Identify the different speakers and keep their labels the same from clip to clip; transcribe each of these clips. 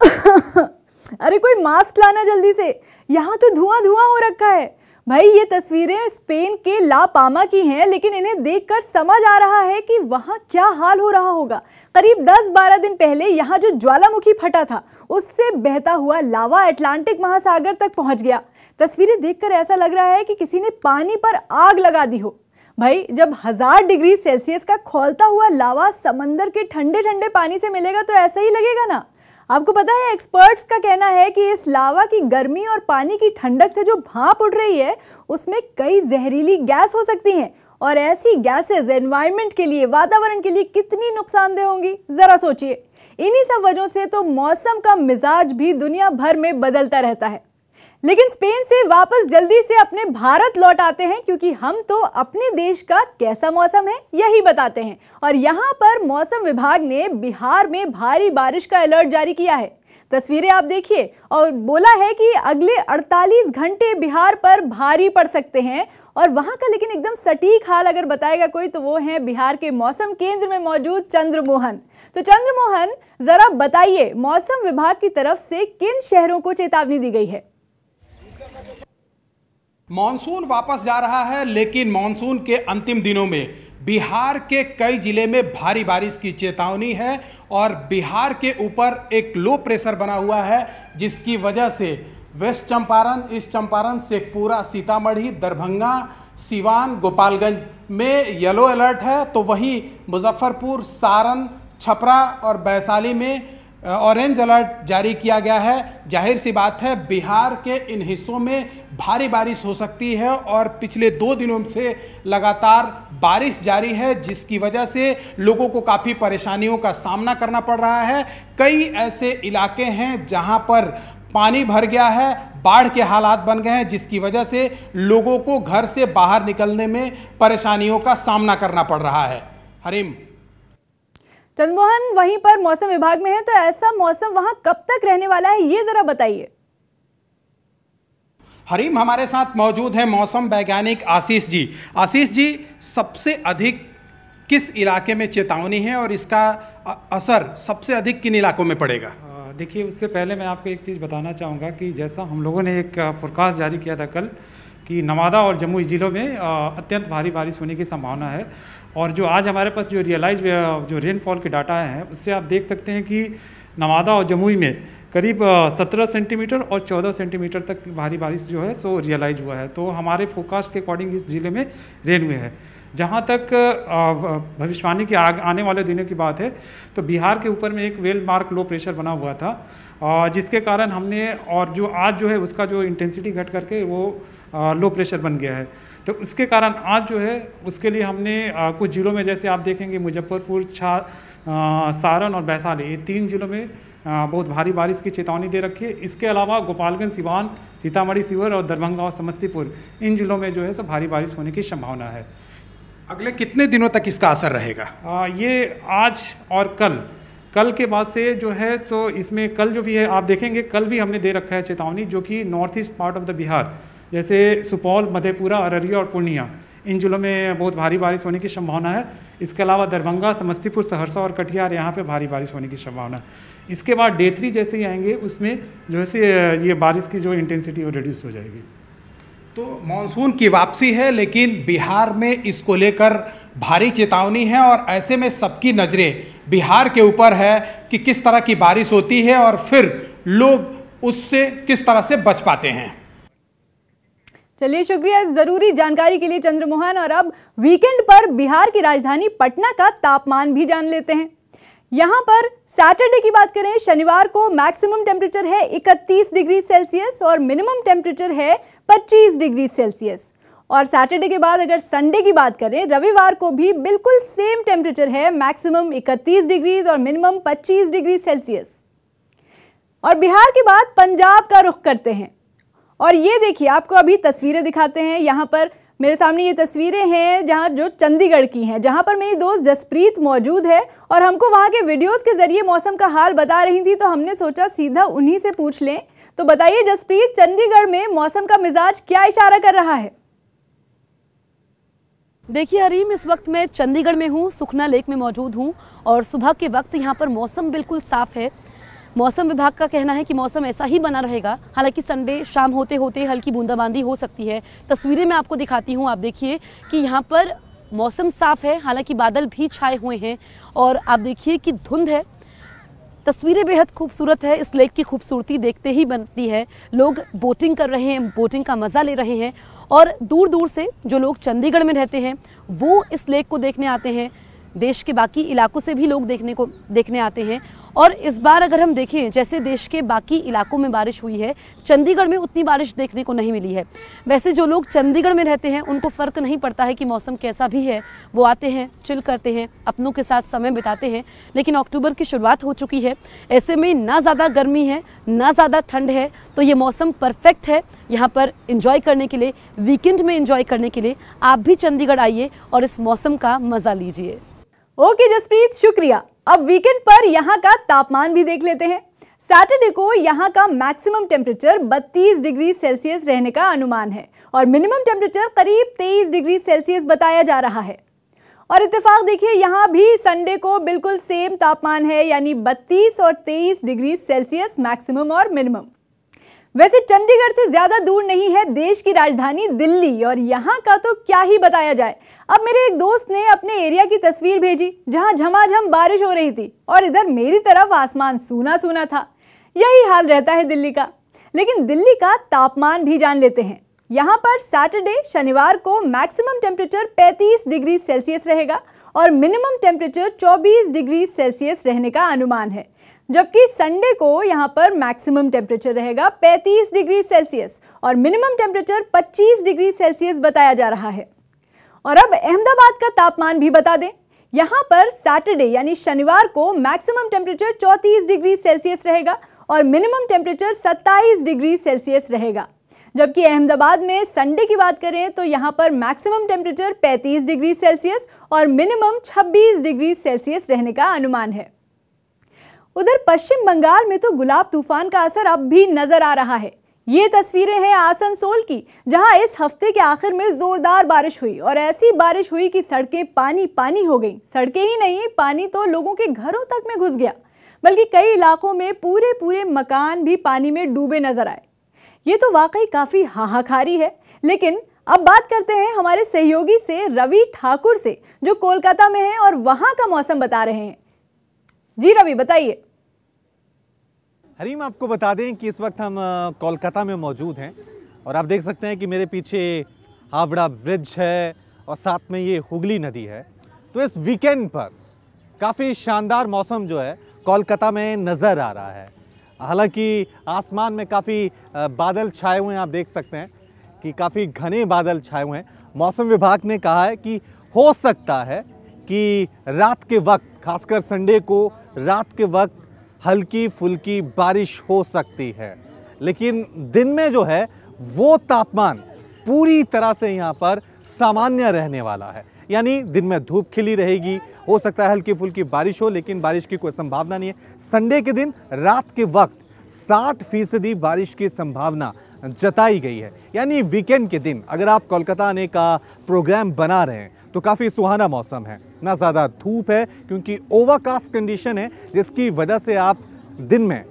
Speaker 1: अरे कोई मास्क लाना जल्दी से, यहाँ तो धुआं धुआं हो रखा है। भाई ये तस्वीरें स्पेन के ला पामा की हैं, लेकिन इन्हें देखकर समझ आ रहा है कि वहाँ क्या हाल हो रहा होगा। करीब 10-12 दिन पहले यहाँ जो ज्वालामुखी फटा था, उससे बहता हुआ लावा अटलांटिक महासागर तक पहुँच गया। तस्वीरें देखकर ऐसा लग रहा है कि किसी ने पानी पर आग लगा दी हो। भाई जब 1000 डिग्री सेल्सियस का खौलता हुआ लावा समंदर के ठंडे ठंडे पानी से मिलेगा तो ऐसा ही लगेगा ना। आपको पता है, एक्सपर्ट्स का कहना है कि इस लावा की गर्मी और पानी की ठंडक से जो भाप उड़ रही है, उसमें कई जहरीली गैस हो सकती हैं, और ऐसी गैसेस एनवायरनमेंट के लिए, वातावरण के लिए कितनी नुकसानदेह होंगी, जरा सोचिए। इन्हीं सब वजहों से तो मौसम का मिजाज भी दुनिया भर में बदलता रहता है। लेकिन स्पेन से वापस जल्दी से अपने भारत लौट आते हैं, क्योंकि हम तो अपने देश का कैसा मौसम है यही बताते हैं। और यहाँ पर मौसम विभाग ने बिहार में भारी बारिश का अलर्ट जारी किया है। तस्वीरें आप देखिए, और बोला है कि अगले 48 घंटे बिहार पर भारी पड़ सकते हैं। और वहाँ का लेकिन एकदम सटीक हाल अगर बताएगा कोई तो वो है बिहार के मौसम केंद्र में मौजूद चंद्रमोहन। तो चंद्रमोहन, जरा बताइए मौसम विभाग की तरफ से किन शहरों को चेतावनी दी गई है?
Speaker 2: मॉनसून वापस जा रहा है, लेकिन मॉनसून के अंतिम दिनों में बिहार के कई जिले में भारी बारिश की चेतावनी है। और बिहार के ऊपर एक लो प्रेशर बना हुआ है, जिसकी वजह से वेस्ट चंपारण, ईस्ट चंपारण, शेखपुरा, सीतामढ़ी, दरभंगा, सिवान, गोपालगंज में येलो अलर्ट है। तो वहीं मुजफ्फरपुर, सारण, छपरा और वैशाली में ऑरेंज अलर्ट जारी किया गया है। जाहिर सी बात है, बिहार के इन हिस्सों में भारी बारिश हो सकती है, और पिछले 2 दिनों से लगातार बारिश जारी है, जिसकी वजह से लोगों को काफ़ी परेशानियों का सामना करना पड़ रहा है। कई ऐसे इलाके हैं जहां पर पानी भर गया है, बाढ़ के हालात बन गए हैं, जिसकी वजह से लोगों को घर से बाहर निकलने में परेशानियों का सामना करना पड़ रहा है। हरीम।
Speaker 1: चंद्रमोहन वहीं पर मौसम विभाग में है, तो ऐसा मौसम वहां कब तक रहने वाला है, ये जरा बताइए।
Speaker 2: हरीम, हमारे साथ मौजूद है मौसम वैज्ञानिक आशीष जी। आशीष जी, सबसे अधिक किस इलाके में चेतावनी है और इसका असर सबसे अधिक किन इलाकों में पड़ेगा?
Speaker 3: देखिए, उससे पहले मैं आपको एक चीज़ बताना चाहूँगा कि जैसा हम लोगों ने एक फोरकास्ट जारी किया था कल कि नवादा और जमुई ज़िलों में अत्यंत भारी बारिश होने की संभावना है। और जो आज हमारे पास जो रियलाइज जो रेनफॉल के डाटा हैं, उससे आप देख सकते हैं कि नवादा और जमुई में करीब 17 सेंटीमीटर और 14 सेंटीमीटर तक भारी बारिश जो है सो रियलाइज हुआ है। तो हमारे फोरकास्ट के अकॉर्डिंग इस ज़िले में रेन हुए हैं। जहाँ तक भविष्यवाणी की आने वाले दिनों की बात है, तो बिहार के ऊपर में एक वेल मार्क लो प्रेशर बना हुआ था, जिसके कारण हमने, और जो आज जो है उसका जो इंटेंसिटी घट करके वो लो प्रेशर बन गया है। तो उसके कारण आज जो है उसके लिए हमने कुछ जिलों में, जैसे आप देखेंगे मुजफ्फरपुर, सारण और वैशाली, ये 3 जिलों में बहुत भारी बारिश की चेतावनी दे रखी है। इसके अलावा गोपालगंज, सिवान, सीतामढ़ी, शिवहर और दरभंगा और समस्तीपुर, इन जिलों में जो है सो भारी बारिश होने की संभावना है।
Speaker 2: अगले कितने दिनों तक इसका असर रहेगा?
Speaker 3: ये आज और कल के बाद से जो है सो इसमें कल जो भी है आप देखेंगे, कल भी हमने दे रखा है चेतावनी, जो कि north east part of the Bihar, जैसे सुपौल, मधेपुरा, अररिया और पूर्णिया, इन जिलों में बहुत भारी बारिश होने की संभावना है। इसके अलावा दरभंगा, समस्तीपुर, सहरसा और कटिहार, यहाँ पे भारी बारिश होने की संभावना है। इसके बाद डे 3 जैसे ही आएंगे, उसमें जो है ये बारिश की जो इंटेंसिटी वो रिड्यूस हो जाएगी।
Speaker 2: तो मानसून की वापसी है, लेकिन बिहार में इसको लेकर भारी चेतावनी है, और ऐसे में सबकी नज़रें बिहार के ऊपर है कि किस तरह की बारिश होती है और फिर लोग उससे किस तरह से बच पाते हैं।
Speaker 1: चलिए, शुक्रिया इस जरूरी जानकारी के लिए चंद्रमोहन। और अब वीकेंड पर बिहार की राजधानी पटना का तापमान भी जान लेते हैं। यहाँ पर सैटरडे की बात करें, शनिवार को मैक्सिमम टेम्परेचर है 31 डिग्री सेल्सियस और मिनिमम टेम्परेचर है 25 डिग्री सेल्सियस। और सैटरडे के बाद अगर संडे की बात करें, रविवार को भी बिल्कुल सेम टेम्परेचर है, मैक्सिमम 31 डिग्री और मिनिमम 25 डिग्री सेल्सियस। और बिहार के बाद पंजाब का रुख करते हैं, और ये देखिए, आपको अभी तस्वीरें दिखाते हैं। यहाँ पर मेरे सामने ये तस्वीरें हैं जहाँ जो चंडीगढ़ की हैं, जहाँ पर मेरी दोस्त जसप्रीत मौजूद है और हमको वहाँ के वीडियोस के जरिए मौसम का हाल बता रही थी, तो हमने सोचा सीधा उन्हीं से पूछ लें। तो बताइए जसप्रीत, चंडीगढ़ में मौसम का मिजाज क्या इशारा कर रहा है?
Speaker 4: देखिए हरीम, इस वक्त मैं चंडीगढ़ में हूँ, सुखना लेक में मौजूद हूँ, और सुबह के वक्त यहाँ पर मौसम बिल्कुल साफ है। मौसम विभाग का कहना है कि मौसम ऐसा ही बना रहेगा। हालांकि संडे शाम होते होते हल्की बूंदाबांदी हो सकती है। तस्वीरें मैं आपको दिखाती हूँ। आप देखिए कि यहाँ पर मौसम साफ है, हालांकि बादल भी छाए हुए हैं और आप देखिए कि धुंध है। तस्वीरें बेहद खूबसूरत है। इस लेक की खूबसूरती देखते ही बनती है। लोग बोटिंग कर रहे हैं, बोटिंग का मज़ा ले रहे हैं और दूर दूर से जो लोग चंडीगढ़ में रहते हैं वो इस लेक को देखने आते हैं। देश के बाकी इलाकों से भी लोग देखने आते हैं। और इस बार अगर हम देखें, जैसे देश के बाकी इलाकों में बारिश हुई है, चंडीगढ़ में उतनी बारिश देखने को नहीं मिली है। वैसे जो लोग चंडीगढ़ में रहते हैं उनको फ़र्क नहीं पड़ता है कि मौसम कैसा भी है, वो आते हैं, चिल करते हैं, अपनों के साथ समय बिताते हैं। लेकिन अक्टूबर की शुरुआत हो चुकी है, ऐसे में ना ज़्यादा गर्मी है ना ज़्यादा ठंड है, तो ये मौसम परफेक्ट है यहाँ पर एंजॉय करने के लिए, वीकेंड में एंजॉय करने के लिए। आप भी चंडीगढ़ आइए और इस मौसम का मज़ा लीजिए।
Speaker 1: ओके जसप्रीत, शुक्रिया। अब वीकेंड पर यहाँ का तापमान भी देख लेते हैं। सैटरडे को यहाँ का मैक्सिमम टेम्परेचर 32 डिग्री सेल्सियस रहने का अनुमान है और मिनिमम टेम्परेचर करीब 23 डिग्री सेल्सियस बताया जा रहा है। और इत्तेफाक देखिए, यहाँ भी संडे को बिल्कुल सेम तापमान है, यानी 32 और 23 डिग्री सेल्सियस मैक्सिमम और मिनिमम। वैसे चंडीगढ़ से ज्यादा दूर नहीं है देश की राजधानी दिल्ली, और यहाँ का तो क्या ही बताया जाए। अब मेरे एक दोस्त ने अपने एरिया की तस्वीर भेजी जहाँ झमाझम बारिश हो रही थी और इधर मेरी तरफ आसमान सूना सूना था। यही हाल रहता है दिल्ली का। लेकिन दिल्ली का तापमान भी जान लेते हैं। यहाँ पर सैटरडे शनिवार को मैक्सिमम टेम्परेचर 35 डिग्री सेल्सियस रहेगा और मिनिमम टेम्परेचर 24 डिग्री सेल्सियस रहने का अनुमान है, जबकि संडे को यहाँ पर मैक्सिमम टेम्परेचर रहेगा 35 डिग्री सेल्सियस और मिनिमम टेम्परेचर 25 डिग्री सेल्सियस बताया जा रहा है। और अब अहमदाबाद का तापमान भी बता दें। यहाँ पर सैटरडे यानी शनिवार को मैक्सिमम टेम्परेचर 34 डिग्री सेल्सियस रहेगा और मिनिमम टेम्परेचर 27 डिग्री सेल्सियस रहेगा, जबकि अहमदाबाद में संडे की बात करें तो यहाँ पर मैक्सिमम टेम्परेचर 35 डिग्री सेल्सियस और मिनिमम 26 डिग्री सेल्सियस रहने का अनुमान है। उधर पश्चिम बंगाल में तो गुलाब तूफान का असर अब भी नजर आ रहा है। ये तस्वीरें हैं आसनसोल की, जहां इस हफ्ते के आखिर में जोरदार बारिश हुई और ऐसी बारिश हुई कि सड़कें पानी पानी हो गई। सड़कें ही नहीं, पानी तो लोगों के घरों तक में घुस गया, बल्कि कई इलाकों में पूरे मकान भी पानी में डूबे नजर आए। ये तो वाकई काफी हाहाकारी है। लेकिन अब बात करते हैं हमारे सहयोगी से, रवि ठाकुर से, जो कोलकाता में है और वहां का मौसम बता रहे हैं। जी रवि, बताइए।
Speaker 5: हरीम, आपको बता दें कि इस वक्त हम कोलकाता में मौजूद हैं और आप देख सकते हैं कि मेरे पीछे हावड़ा ब्रिज है और साथ में ये हुगली नदी है। तो इस वीकेंड पर काफ़ी शानदार मौसम जो है कोलकाता में नज़र आ रहा है। हालांकि आसमान में काफ़ी बादल छाए हुए हैं। आप देख सकते हैं कि काफ़ी घने बादल छाए हुए हैं। मौसम विभाग ने कहा है कि हो सकता है कि रात के वक्त, खासकर संडे को रात के वक्त हल्की फुल्की बारिश हो सकती है, लेकिन दिन में जो है वो तापमान पूरी तरह से यहाँ पर सामान्य रहने वाला है। यानी दिन में धूप खिली रहेगी, हो सकता है हल्की फुल्की बारिश हो, लेकिन बारिश की कोई संभावना नहीं है। संडे के दिन रात के वक्त 60% बारिश की संभावना जताई गई है। यानी वीकेंड के दिन अगर आप कोलकाता आने का प्रोग्राम बना रहे हैं तो काफ़ी सुहाना मौसम है। ना ज़्यादा धूप है क्योंकि ओवरकास्ट कंडीशन है, जिसकी वजह से आप दिन में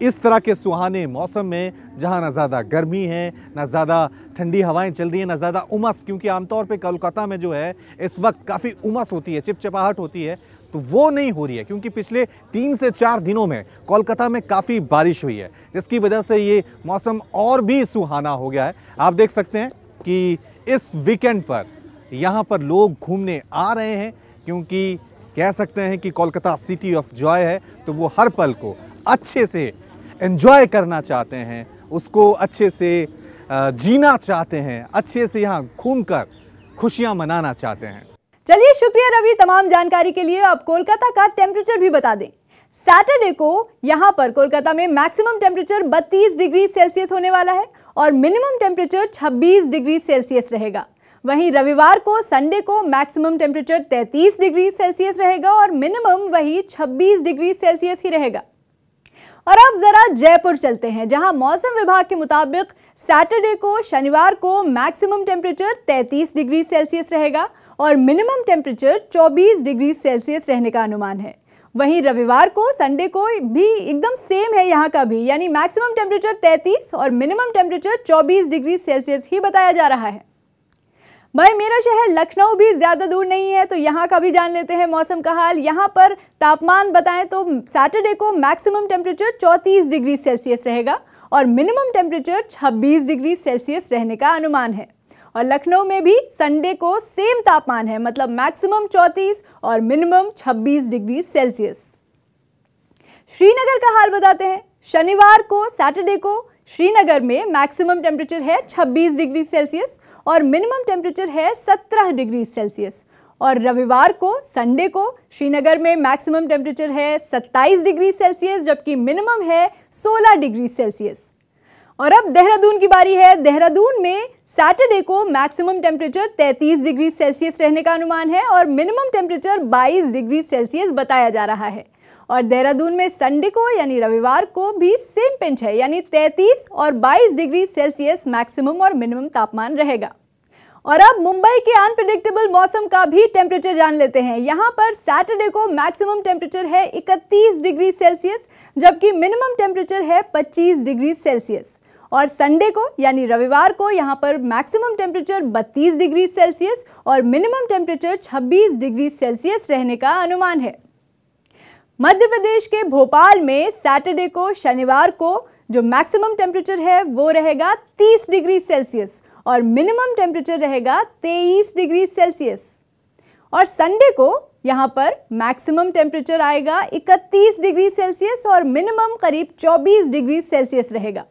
Speaker 5: इस तरह के सुहाने मौसम में, जहां ना ज़्यादा गर्मी है, ना ज़्यादा ठंडी हवाएं चल रही हैं, ना ज़्यादा उमस, क्योंकि आमतौर पे कोलकाता में जो है इस वक्त काफ़ी उमस होती है, चिपचिपाहट होती है, तो वो नहीं हो रही है क्योंकि पिछले 3 से 4 दिनों में कोलकाता में काफ़ी बारिश हुई है, जिसकी वजह से ये मौसम और भी सुहाना हो गया है। आप देख सकते हैं कि इस वीकेंड पर यहाँ पर लोग घूमने आ रहे हैं, क्योंकि कह सकते हैं कि कोलकाता सिटी ऑफ जॉय है, तो वो हर पल को अच्छे से एंजॉय करना चाहते हैं, उसको अच्छे से जीना चाहते हैं, अच्छे से यहाँ घूमकर खुशियाँ मनाना चाहते हैं।
Speaker 1: चलिए, शुक्रिया रवि तमाम जानकारी के लिए। अब कोलकाता का टेम्परेचर भी बता दें। सैटरडे को यहाँ पर कोलकाता में मैक्सिमम टेम्परेचर 32 डिग्री सेल्सियस होने वाला है और मिनिमम टेम्परेचर 26 डिग्री सेल्सियस रहेगा। वहीं रविवार को, संडे को मैक्सिमम टेम्परेचर 33 डिग्री सेल्सियस रहेगा और मिनिमम वही 26 डिग्री सेल्सियस ही रहेगा। और अब जरा जयपुर चलते हैं, जहां मौसम विभाग के मुताबिक सैटरडे को, शनिवार को मैक्सिमम टेम्परेचर 33 डिग्री सेल्सियस रहेगा और मिनिमम टेम्परेचर 24 डिग्री सेल्सियस रहने का अनुमान है। वहीं रविवार को, संडे को भी एकदम सेम है यहाँ का भी, यानी मैक्सिमम टेम्परेचर 33 और मिनिमम टेम्परेचर 24 डिग्री सेल्सियस ही बताया जा रहा है। भाई मेरा शहर लखनऊ भी ज़्यादा दूर नहीं है, तो यहाँ का भी जान लेते हैं मौसम का हाल। यहाँ पर तापमान बताएं तो सैटरडे को मैक्सिमम टेम्परेचर 34 डिग्री सेल्सियस रहेगा और मिनिमम टेम्परेचर 26 डिग्री सेल्सियस रहने का अनुमान है। और लखनऊ में भी संडे को सेम तापमान है, मतलब मैक्सिमम 34 और मिनिमम 26 डिग्री सेल्सियस। श्रीनगर का हाल बताते हैं। शनिवार को, सैटरडे को श्रीनगर में मैक्सिमम टेम्परेचर है 26 डिग्री सेल्सियस और मिनिमम टेम्परेचर है 17 डिग्री सेल्सियस। और रविवार को, संडे को श्रीनगर में मैक्सिमम टेम्परेचर है 27 डिग्री सेल्सियस जबकि मिनिमम है 16 डिग्री सेल्सियस। और अब देहरादून की बारी है। देहरादून में सैटरडे को मैक्सिमम टेम्परेचर 33 डिग्री सेल्सियस रहने का अनुमान है और मिनिमम टेम्परेचर 22 डिग्री सेल्सियस बताया जा रहा है। और देहरादून में संडे को यानी रविवार को भी सेम पिंच है, यानी 33 और 22 डिग्री सेल्सियस मैक्सिमम और मिनिमम तापमान रहेगा। और अब मुंबई के अनप्रेडिक्टेबल मौसम का भी टेम्परेचर जान लेते हैं। यहाँ पर सैटरडे को मैक्सिमम टेम्परेचर है 31 डिग्री सेल्सियस जबकि मिनिमम टेम्परेचर है 25 डिग्री सेल्सियस। और संडे को यानी रविवार को यहाँ पर मैक्सिमम टेम्परेचर 32 डिग्री सेल्सियस और मिनिमम टेम्परेचर 26 डिग्री सेल्सियस रहने का अनुमान है। मध्य प्रदेश के भोपाल में सैटरडे को, शनिवार को जो मैक्सिमम टेम्परेचर है वो रहेगा 30 डिग्री सेल्सियस और मिनिमम टेम्परेचर रहेगा 23 डिग्री सेल्सियस। और संडे को यहाँ पर मैक्सिमम टेम्परेचर आएगा 31 डिग्री सेल्सियस और मिनिमम करीब 24 डिग्री सेल्सियस रहेगा।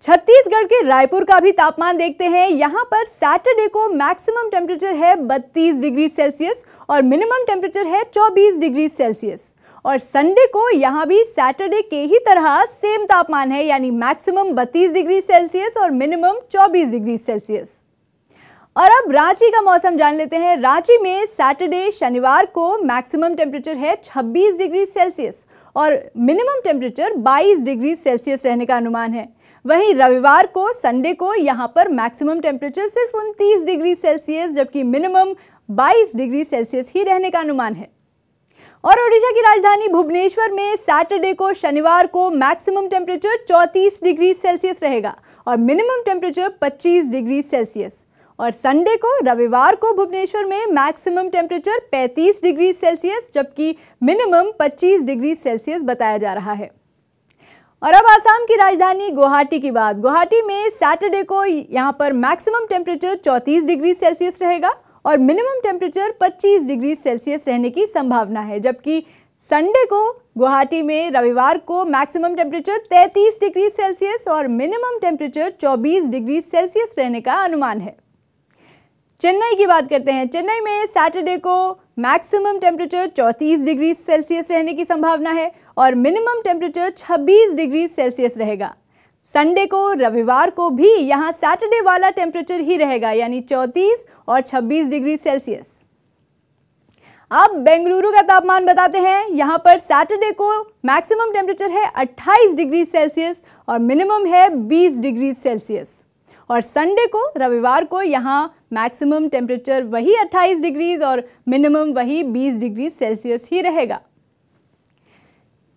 Speaker 1: छत्तीसगढ़ के रायपुर का भी तापमान देखते हैं। यहाँ पर सैटरडे को मैक्सिमम टेम्परेचर है 32 डिग्री सेल्सियस और मिनिमम टेम्परेचर है 24 डिग्री सेल्सियस। और संडे को यहाँ भी सैटरडे के ही तरह सेम तापमान है, यानी मैक्सिमम 32 डिग्री सेल्सियस और मिनिमम 24 डिग्री सेल्सियस। और अब रांची का मौसम जान लेते हैं। रांची में सैटरडे, शनिवार को मैक्सिमम टेम्परेचर है 26 डिग्री सेल्सियस और मिनिमम टेम्परेचर 22 डिग्री सेल्सियस रहने का अनुमान है। वहीं रविवार को, संडे को यहाँ पर मैक्सिमम टेम्परेचर सिर्फ 29 डिग्री सेल्सियस जबकि मिनिमम 22 डिग्री सेल्सियस ही रहने का अनुमान है। और ओडिशा की राजधानी भुवनेश्वर में सैटरडे को, शनिवार को मैक्सिमम टेम्परेचर 34 डिग्री सेल्सियस रहेगा और मिनिमम टेम्परेचर 25 डिग्री सेल्सियस। और संडे को, रविवार को भुवनेश्वर में मैक्सिमम टेम्परेचर 35 डिग्री सेल्सियस जबकि मिनिमम 25 डिग्री सेल्सियस बताया जा रहा है। और अब आसाम की राजधानी गुवाहाटी की बात। गुवाहाटी में सैटरडे को यहाँ पर मैक्सिमम टेम्परेचर 34 डिग्री सेल्सियस रहेगा और मिनिमम टेम्परेचर 25 डिग्री सेल्सियस रहने की संभावना है जबकि संडे को गुवाहाटी में, रविवार को मैक्सिमम टेम्परेचर 33 डिग्री सेल्सियस और मिनिमम टेम्परेचर 24 डिग्री सेल्सियस रहने का अनुमान है। चेन्नई की बात करते हैं। चेन्नई में सैटरडे को मैक्सिमम टेम्परेचर 34 डिग्री सेल्सियस रहने की संभावना है और मिनिमम टेम्परेचर 26 डिग्री सेल्सियस रहेगा। संडे को, रविवार को भी यहाँ सैटरडे वाला टेम्परेचर ही रहेगा, यानी 34 और 26 डिग्री सेल्सियस। अब बेंगलुरु का तापमान बताते हैं। यहाँ पर सैटरडे को मैक्सिमम टेम्परेचर है 28 डिग्री सेल्सियस और मिनिमम है 20 डिग्री सेल्सियस। और संडे को, रविवार को यहाँ मैक्सिमम टेम्परेचर वही 28 डिग्रीज और मिनिमम वही 20 डिग्री सेल्सियस ही रहेगा।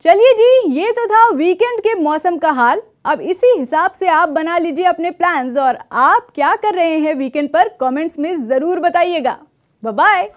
Speaker 1: चलिए जी, ये तो था वीकेंड के मौसम का हाल। अब इसी हिसाब से आप बना लीजिए अपने प्लान्स और आप क्या कर रहे हैं वीकेंड पर कमेंट्स में ज़रूर बताइएगा। Bye bye.